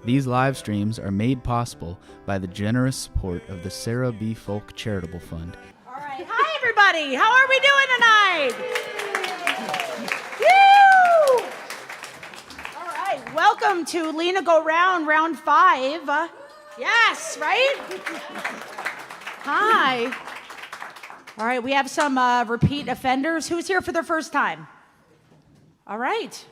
These live streams are made possible by the generous support of the Sarah B. Folk Charitable Fund. All right. Hi, everybody. How are we doing tonight? Woo! All right. Welcome to Lena Go Round, round 5. Yes, right? Hi. All right. We have some repeat offenders. Who's here for the first time? All right.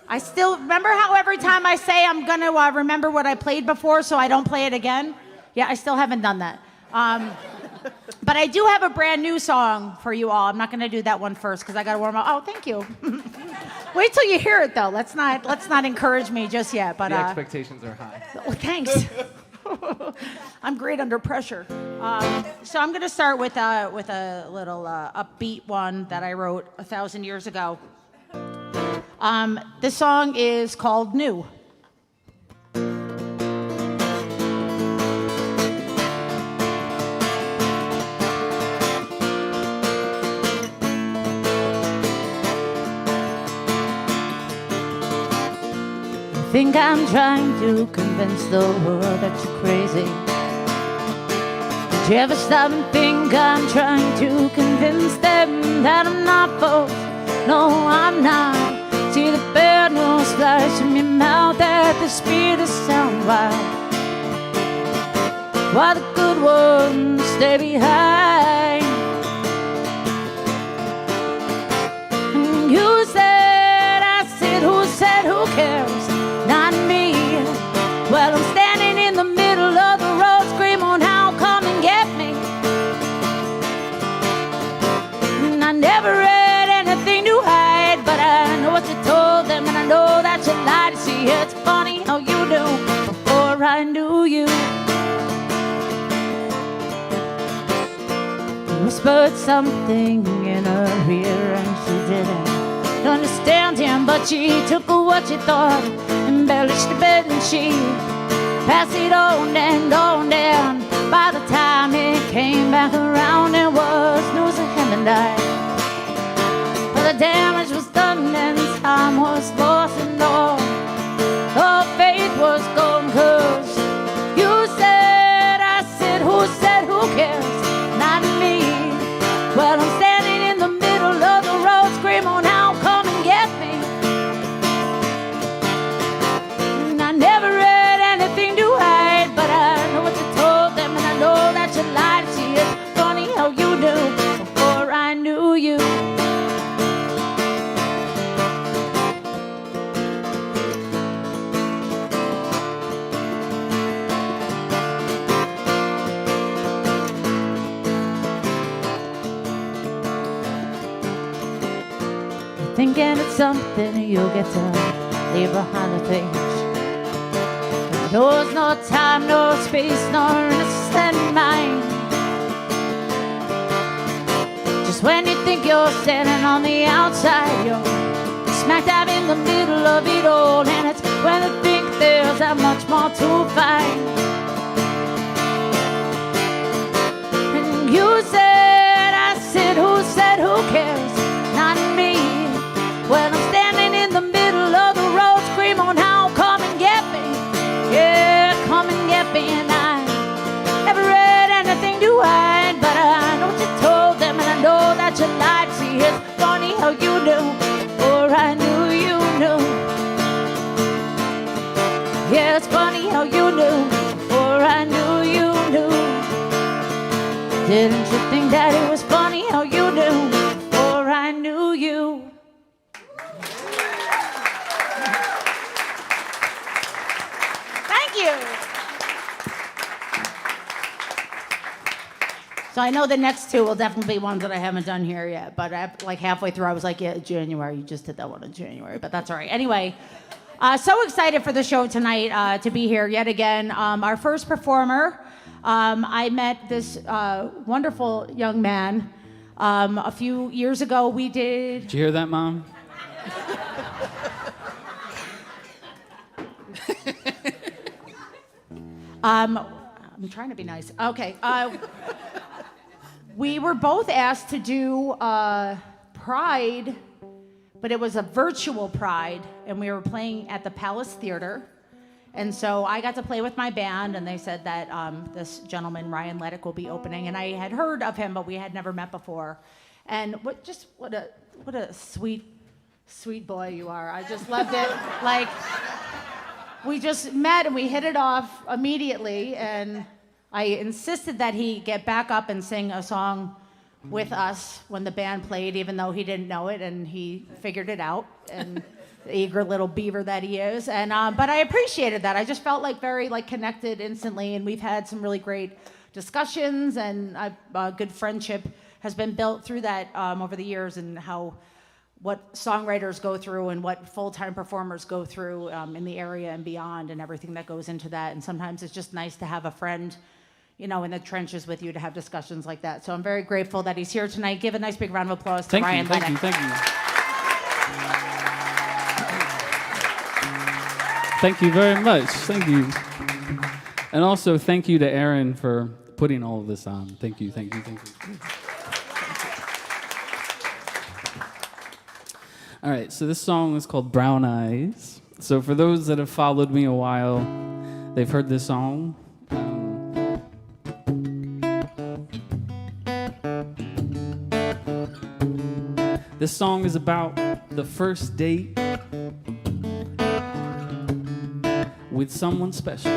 I still remember how every time I say I'm going to remember what I played before so I don't play it again? Yeah, I still haven't done that. But I do have a brand new song for you all. I'm not going to do that one first because I got to warm up. Oh, thank you. Wait till you hear it, though. Let's not encourage me just yet. But the expectations are high. Oh, thanks. I'm great under pressure. So I'm going to start with a little upbeat one that I wrote 1,000 years ago. This song is called New. I think I'm trying to convince the world that you're crazy. Did you ever stop and think I'm trying to convince them that I'm not false? No, I'm not. See the bad news flash in your mouth at the speed of sound. While the good ones stay behind. And you said, I said, who cares? Not me. Well, I'm standing in the middle of the road, scream on how, come and get me. And I never read anything to hide, but I know what you told them, and I know that you lied. See, it's funny how you knew before I knew you. You whispered something in her ear, and she didn't understand him, but she took what you thought, embellished the bed, and she passed it on and on. And by the time it came back around, it was news of him and I. But the damage was done and time was lost, and all faith was gone. 'Cause you said, I said, who cares? Not me. Well, I'm standing in the middle of the road, scream on out, come and get me. And I never read anything to hide, but I know what you told them, and I know that you lied. See, it's funny how you knew before I knew you. Thinking it's something you'll get to leave behind the page. There's no time, no space, no innocent mind. Just when you think you're standing on the outside, you're smack dab in the middle of it all. And it's when you think there's that much more to find. And you said, I said, who cares? Not me. Well, I'm standing in the middle of the road, scream on how, come and get me. Yeah, come and get me. And I never read anything to hide, but I know what you told them, and I know that you lied. See, it's funny how you knew before I knew you knew. Yeah, it's funny how you knew before I knew you knew. Didn't you think that it was funny how you knew before I knew you? So I know the next two will definitely be ones that I haven't done here yet, but like halfway through I was like, yeah, January, you just did that one in January, but that's all right. Anyway, so excited for the show tonight to be here yet again. Our first performer, I met this wonderful young man a few years ago. We did... Did you hear that, Mom? I'm trying to be nice. Okay. We were both asked to do Pride but it was a virtual Pride, and we were playing at the Palace Theater. And so I got to play with my band, and they said that this gentleman, Ryan Leddick, will be opening. And I had heard of him, but we had never met before. And what a sweet boy you are. I just loved it. Like, we just met and we hit it off immediately, and I insisted that he get back up and sing a song with us when the band played, even though he didn't know it, and he figured it out, and the eager little beaver that he is. And but I appreciated that. I just felt like very connected instantly, and we've had some really great discussions, and a good friendship has been built through that over the years, and what songwriters go through and what full-time performers go through in the area and beyond, and everything that goes into that. And sometimes it's just nice to have a friend, in the trenches with you, to have discussions like that. So I'm very grateful that he's here tonight. Give a nice big round of applause to Ryan Leddick. Thank you. Thank you very much. Thank you. And also thank you to Erin for putting all of this on. Thank you. All right, so this song is called Brown Eyes. So for those that have followed me a while, they've heard this song. This song is about the first date with someone special.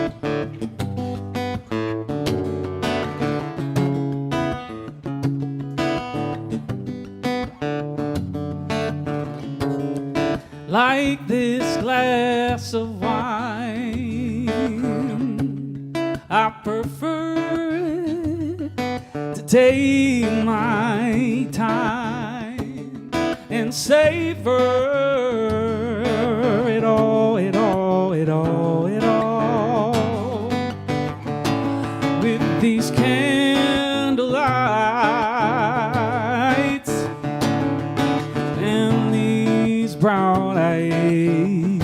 Like this glass of wine, I prefer to take my time and savor it all with these candlelights and these brown eyes.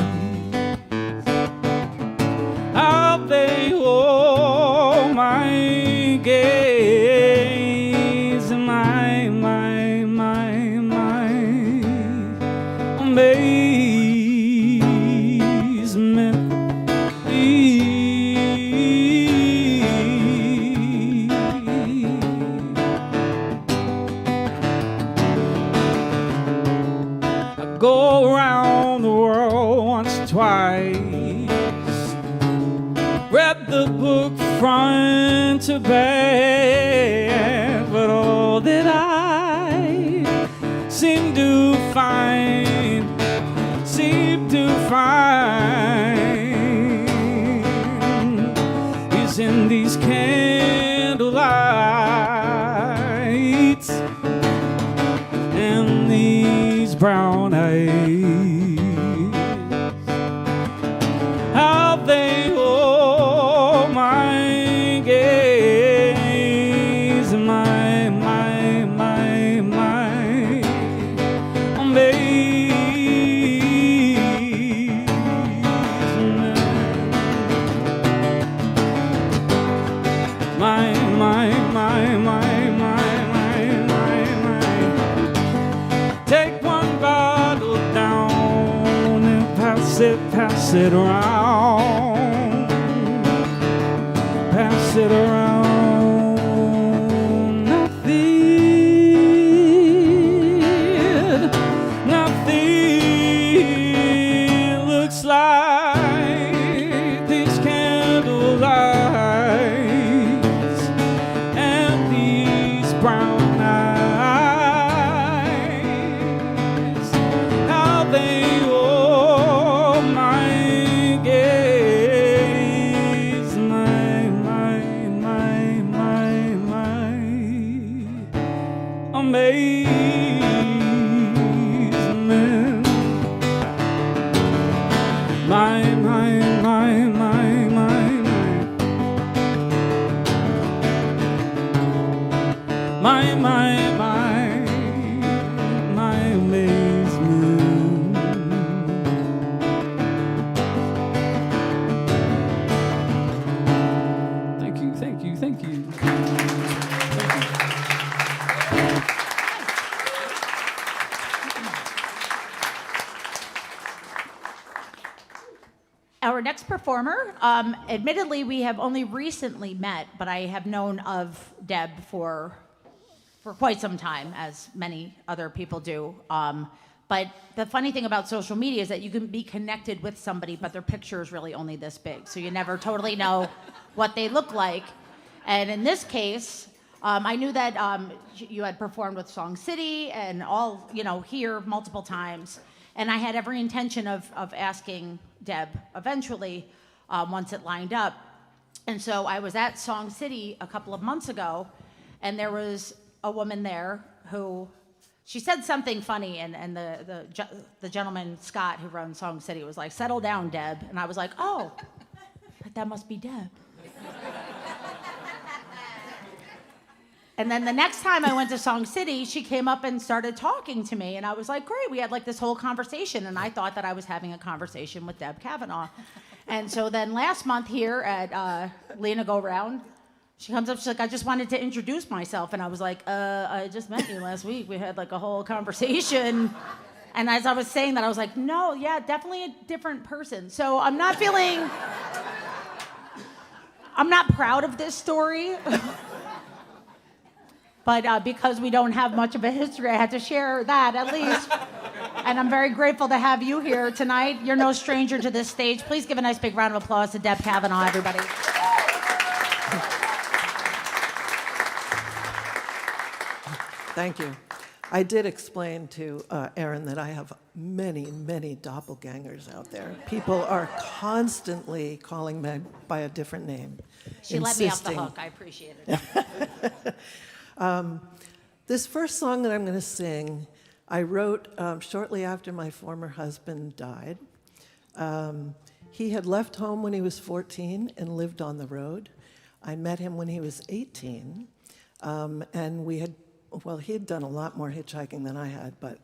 How they hold my gaze and my amazement. I go around the world once or twice, read the book front to back, but all that I seem to find is in these candlelights and these brown eyes. How they hold my gaze and my take one bottle down and pass it around, pass it around. Nothing looks like these candlelights and these brown eyes. How they hold my gaze, my amazement. My amazement. Thank you. Our next performer, admittedly, we have only recently met, but I have known of Deb for quite some time, as many other people do. But the funny thing about social media is that you can be connected with somebody, but their picture is really only this big, so you never totally know what they look like. And in this case, I knew that you had performed with Song City and all, here multiple times. And I had every intention of asking Deb eventually, once it lined up. And so I was at Song City a couple of months ago, and there was a woman there who, she said something funny, and the gentleman, Scott, who runs Song City, was like, "Settle down, Deb." And I was like, "Oh, that must be Deb." And then the next time I went to Song City, she came up and started talking to me, and I was like, great, we had like this whole conversation, and I thought that I was having a conversation with Deb Kavanaugh. And so then last month here at Lena Go Round, she comes up, she's like, "I just wanted to introduce myself." And I was like, I just met you last week. We had like a whole conversation. And as I was saying that, I was like, no, yeah, definitely a different person. So I'm not proud of this story. But because we don't have much of a history, I had to share that at least. And I'm very grateful to have you here tonight. You're no stranger to this stage. Please give a nice big round of applause to Deb Kavanaugh, everybody. Thank you. I did explain to Erin that I have many, many doppelgangers out there. People are constantly calling me by a different name. She let me off the hook. I appreciate it. This first song that I'm going to sing, I wrote shortly after my former husband died. He had left home when he was 14 and lived on the road. I met him when he was 18, and he had done a lot more hitchhiking than I had, but,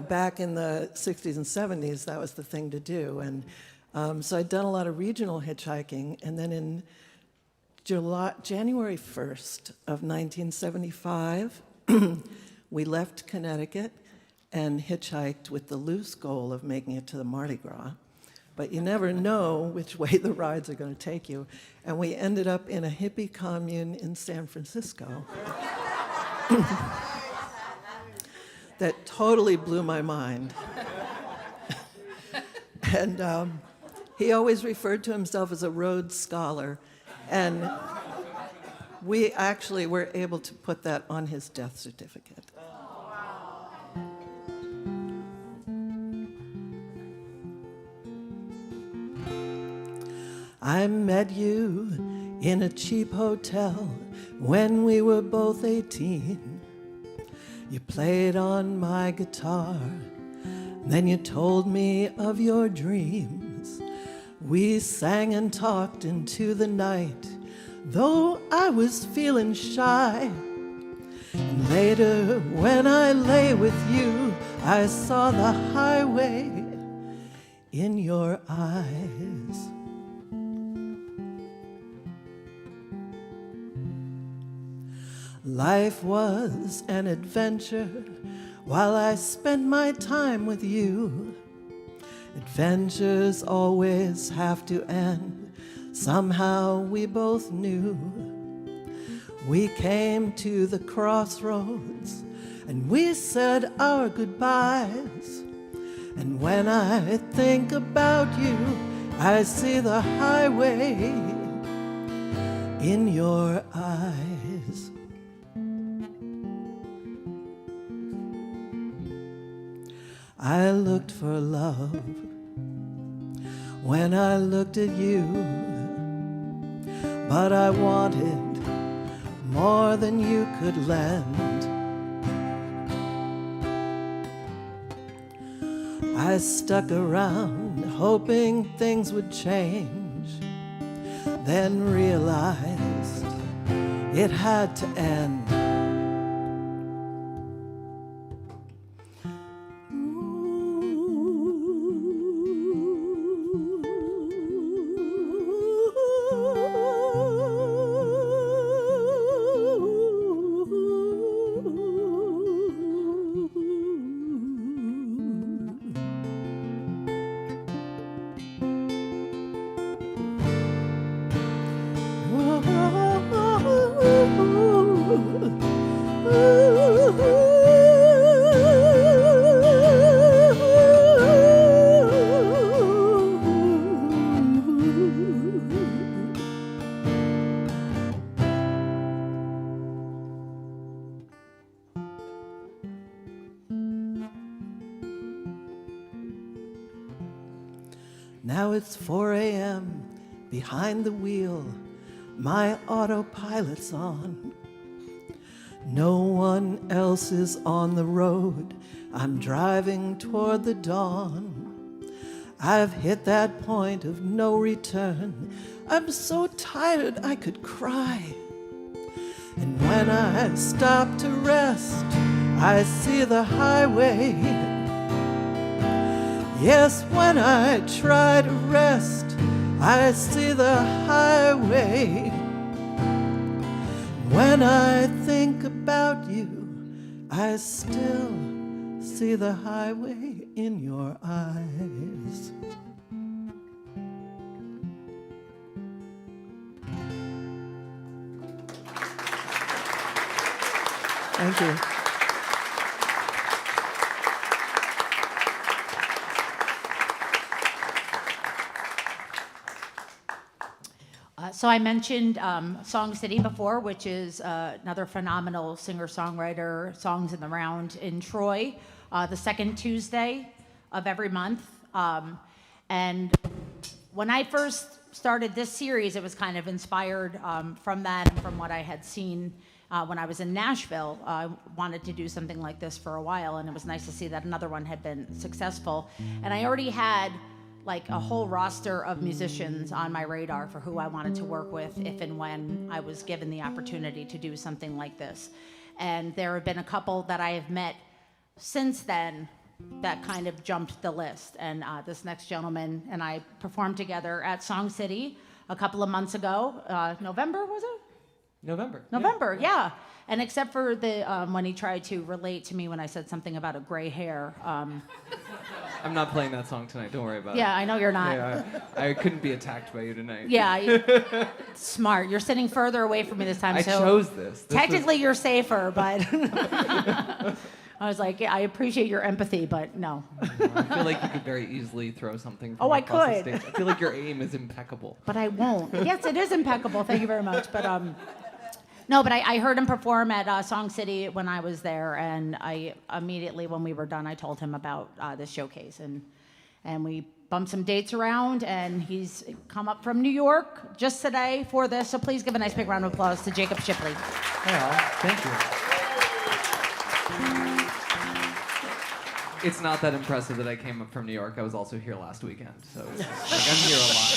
back in the 60s and 70s, that was the thing to do. And so I'd done a lot of regional hitchhiking, and then in January 1st of 1975, we left Connecticut and hitchhiked with the loose goal of making it to the Mardi Gras. But you never know which way the rides are going to take you. And we ended up in a hippie commune in San Francisco that totally blew my mind. And he always referred to himself as a Rhodes Scholar. And we actually were able to put that on his death certificate. I met you in a cheap hotel when we were both 18. You played on my guitar, then you told me of your dreams. We sang and talked into the night, though I was feeling shy. And later, when I lay with you, I saw the highway in your eyes. Life was an adventure while I spent my time with you. Adventures always have to end, somehow we both knew. We came to the crossroads and we said our goodbyes. And when I think about you, I see the highway in your eyes. I looked for love when I looked at you, but I wanted more than you could lend. I stuck around hoping things would change, then realized it had to end. Now it's 4 a.m. behind the wheel, my autopilot's on. No one else is on the road, I'm driving toward the dawn. I've hit that point of no return, I'm so tired I could cry. And when I stop to rest, I see the highway. Yes, when I try to rest, I see the highway. When I think about you, I still see the highway in your eyes. Thank you. So I mentioned Song City before, which is another phenomenal singer-songwriter, songs in the round in Troy, the second Tuesday of every month. And when I first started this series, it was kind of inspired from that and from what I had seen when I was in Nashville. I wanted to do something like this for a while, and it was nice to see that another one had been successful. And I already had like a whole roster of musicians on my radar for who I wanted to work with if and when I was given the opportunity to do something like this. And there have been a couple that I have met since then that kind of jumped the list. And this next gentleman and I performed together at Song City a couple of months ago. November, was it? November, yeah. And except for the when he tried to relate to me when I said something about a gray hair. I'm not playing that song tonight. Don't worry about it. Yeah, I know you're not. Yeah, I couldn't be attacked by you tonight. Yeah, smart. You're sitting further away from me this time. I so chose this. Technically, you're safer, but I was like, yeah, I appreciate your empathy, but no. I feel like you could very easily throw something from I across could. the stage. I feel like your aim is impeccable. But I won't. Yes, it is impeccable. Thank you very much. But no, but I heard him perform at Song City when I was there, and I immediately, when we were done, I told him about this showcase, and we bumped some dates around, and he's come up from New York just today for this. So please give a nice big round of applause to Jacob Shipley. Hey, Al. Thank you. It's not that impressive that I came up from New York. I was also here last weekend, so it's just, like, I'm here a lot.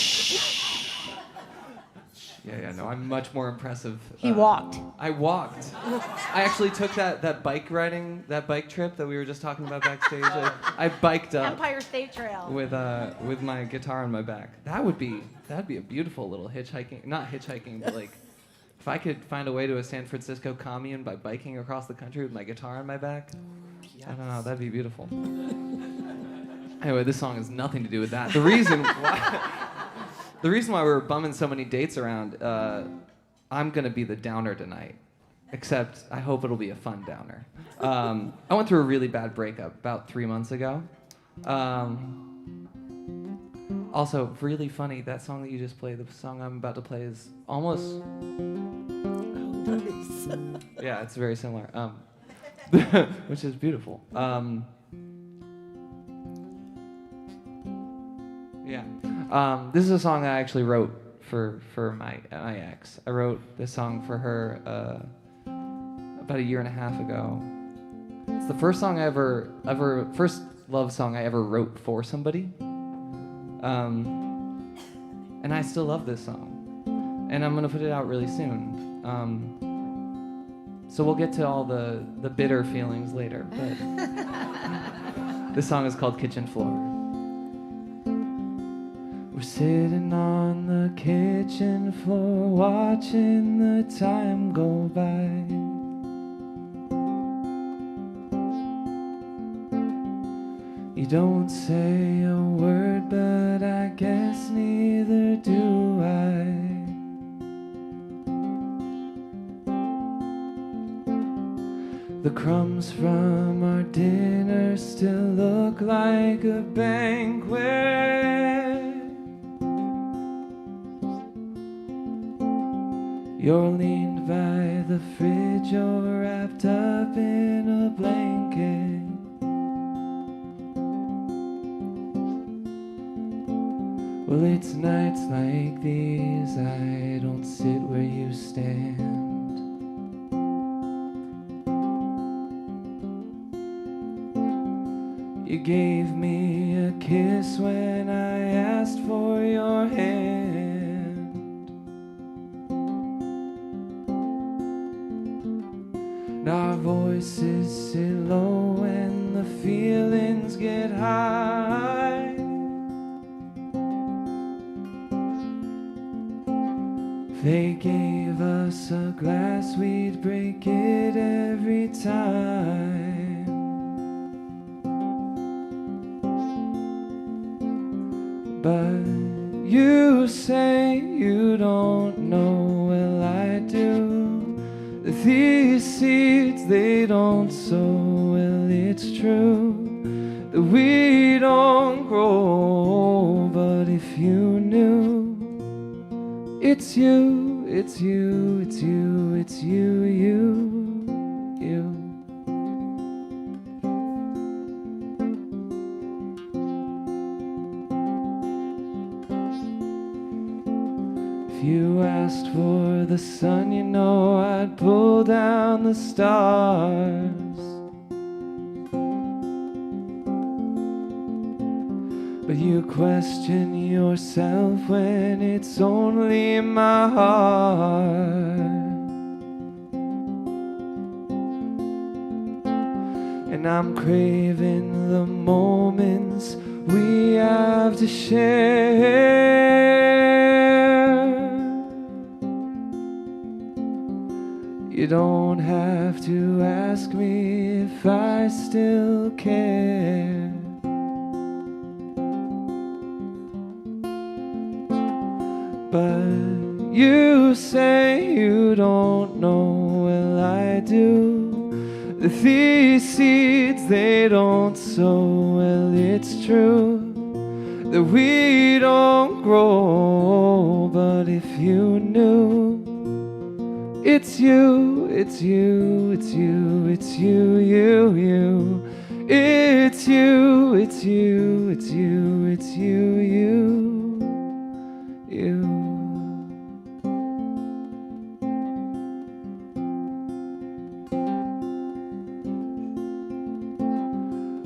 Yeah, no, I'm much more impressive. He walked. I walked. I actually took that bike trip that we were just talking about backstage. I biked up Empire State Trail. with my guitar on my back. That'd be a beautiful little not hitchhiking, but like if I could find a way to a San Francisco commune by biking across the country with my guitar on my back. Yes. I don't know, that'd be beautiful. Anyway, this song has nothing to do with that. The reason why we were bumming so many dates around, I'm gonna be the downer tonight, except I hope it'll be a fun downer. I went through a really bad breakup about 3 months ago. Also, really funny, that song that you just played, the song I'm about to play is almost... Yeah, it's very similar, which is beautiful. Yeah. This is a song that I actually wrote for my ex. I wrote this song for her about a year and a half ago. It's the first song first love song I ever wrote for somebody. And I still love this song. And I'm gonna put it out really soon. So we'll get to all the bitter feelings later. But this song is called Kitchen Floor. We're sitting on the kitchen floor, watching the time go by. You don't say a word, but I guess neither do I. The crumbs from our dinner still look like a banquet. You're leaned by the fridge, you're wrapped up in a blanket. Well, it's nights like these I don't sit where you stand. You gave me a kiss when I asked for your hand. And our voices sit low and the feelings get high. If they gave us a glass, we'd break it every time. But you say you don't know, well I do. These seeds, they don't sow, well it's true that we don't grow. But if you knew, it's you, it's you, it's you, it's you, you. If you asked for the sun, you know I'd pull down the stars. But you question yourself when it's only my heart. And I'm craving the moments we have to share. You don't have to ask me if I still care. But you say you don't know, well I do. These seeds, they don't sow, well it's true that we don't grow. But if you knew, it's you, it's you, it's you, it's you, you. It's you, it's you, it's you, it's you, you.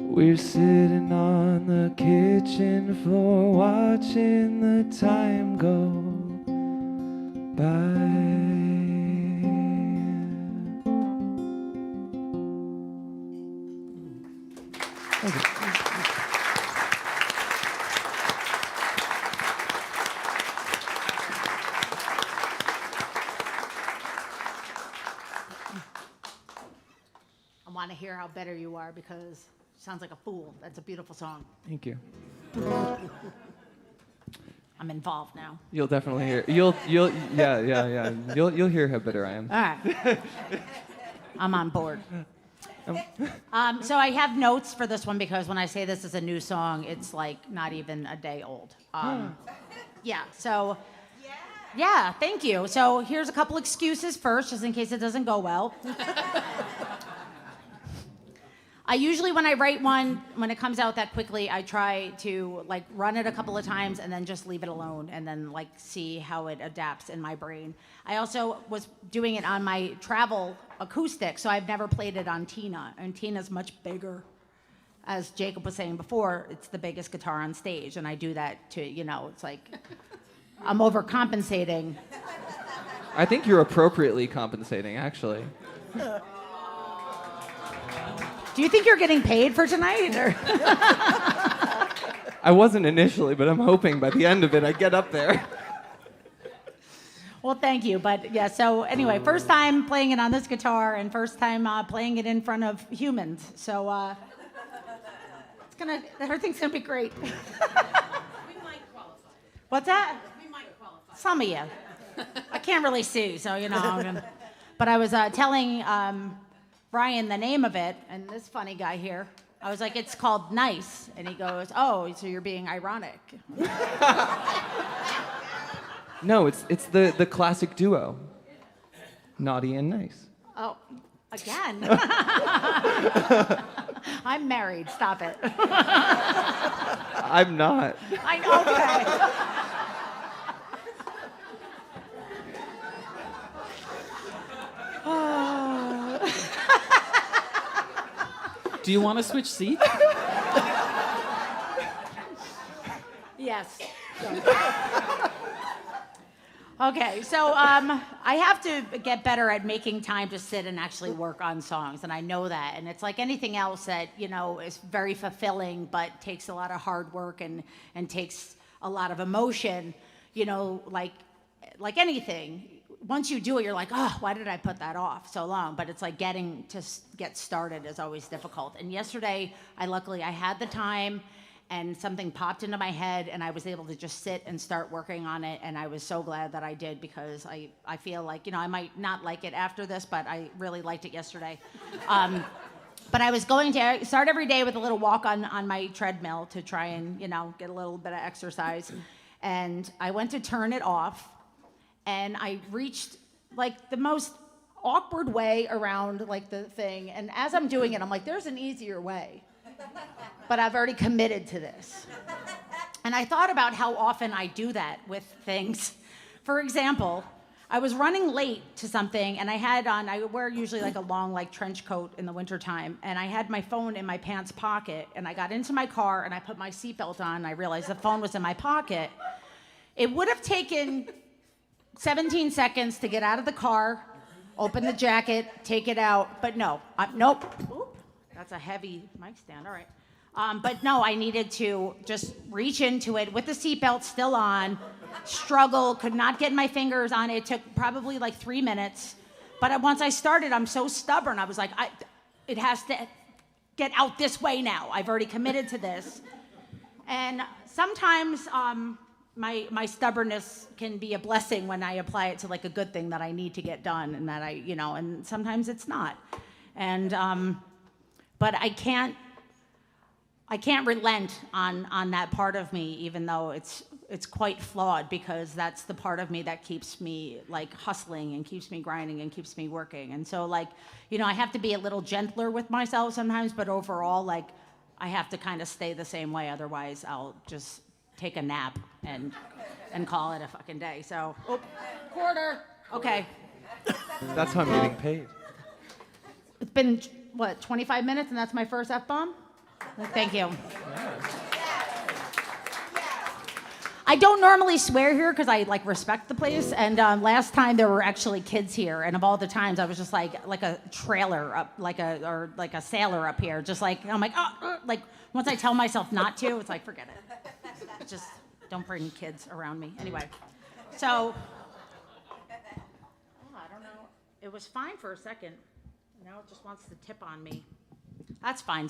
We're sitting on the kitchen floor watching the time go by. I want to hear how better you are because sounds like a fool. That's a beautiful song. Thank you. I'm involved now. You'll definitely hear. You'll yeah. You'll hear how bitter I am. All right. I'm on board. So I have notes for this one because when I say this is a new song, it's like not even a day old. Yeah, so, yeah, thank you. So here's a couple excuses first, just in case it doesn't go well. I usually, when I write one, when it comes out that quickly, I try to like run it a couple of times and then just leave it alone and then like see how it adapts in my brain. I also was doing it on my travel acoustic, so I've never played it on Tina, and Tina's much bigger. As Jacob was saying before, it's the biggest guitar on stage, and I do that to, it's like I'm overcompensating. I think you're appropriately compensating, actually. Do you think you're getting paid for tonight? Or? I wasn't initially, but I'm hoping by the end of it I get up there. Well, thank you. But yeah, so anyway, first time playing it on this guitar and first time playing it in front of humans. So everything's gonna be great. We might qualify. What's that? We might qualify. Some of you. I can't really sue, so But I was telling Brian the name of it, and this funny guy here. I was like, it's called Nice. And he goes, oh, so you're being ironic. No, it's the classic duo. Naughty and nice. Oh, again? I'm married, stop it. I'm not. I know, okay. Do you want to switch seats? Yes. Okay, so I have to get better at making time to sit and actually work on songs, and I know that. And it's like anything else that, you know, is very fulfilling, but takes a lot of hard work and takes a lot of emotion, you know, like anything. Once you do it, you're like, oh, why did I put that off so long? But it's like getting to get started is always difficult. And yesterday, I had the time, and something popped into my head, and I was able to just sit and start working on it, and I was so glad that I did, because I feel like, you know, I might not like it after this, but I really liked it yesterday. But I was going to start every day with a little walk on my treadmill to try and, you know, get a little bit of exercise, and I went to turn it off, and I reached, like, the most awkward way around, like, the thing, and as I'm doing it, I'm like, there's an easier way. But I've already committed to this. And I thought about how often I do that with things. For example, I was running late to something, and I wear usually like a long like trench coat in the wintertime, and I had my phone in my pants pocket, and I got into my car, and I put my seatbelt on, and I realized the phone was in my pocket. It would have taken 17 seconds to get out of the car, open the jacket, take it out, but no, nope. Oop, that's a heavy mic stand, all right. But no, I needed to just reach into it with the seatbelt still on, struggle, could not get my fingers on it. It took probably like 3 minutes. But once I started, I'm so stubborn. I was like, it has to get out this way now. I've already committed to this. And sometimes my stubbornness can be a blessing when I apply it to like a good thing that I need to get done, and that and sometimes it's not. And, but I can't relent on that part of me, even though it's quite flawed, because that's the part of me that keeps me like hustling and keeps me grinding and keeps me working. And so like, I have to be a little gentler with myself sometimes, but overall, like, I have to kind of stay the same way. Otherwise, I'll just take a nap and call it a fucking day. So, quarter. Okay. That's how I'm getting paid. It's been, 25 minutes, and that's my first F-bomb? Thank you. I don't normally swear here because I like respect the place. And last time there were actually kids here, and of all the times I was just like a trailer up, like a sailor up here, just like I'm like like once I tell myself not to, it's like forget it. Just don't bring kids around me. Anyway, so I don't know. It was fine for a second. Now it just wants to tip on me. That's fine.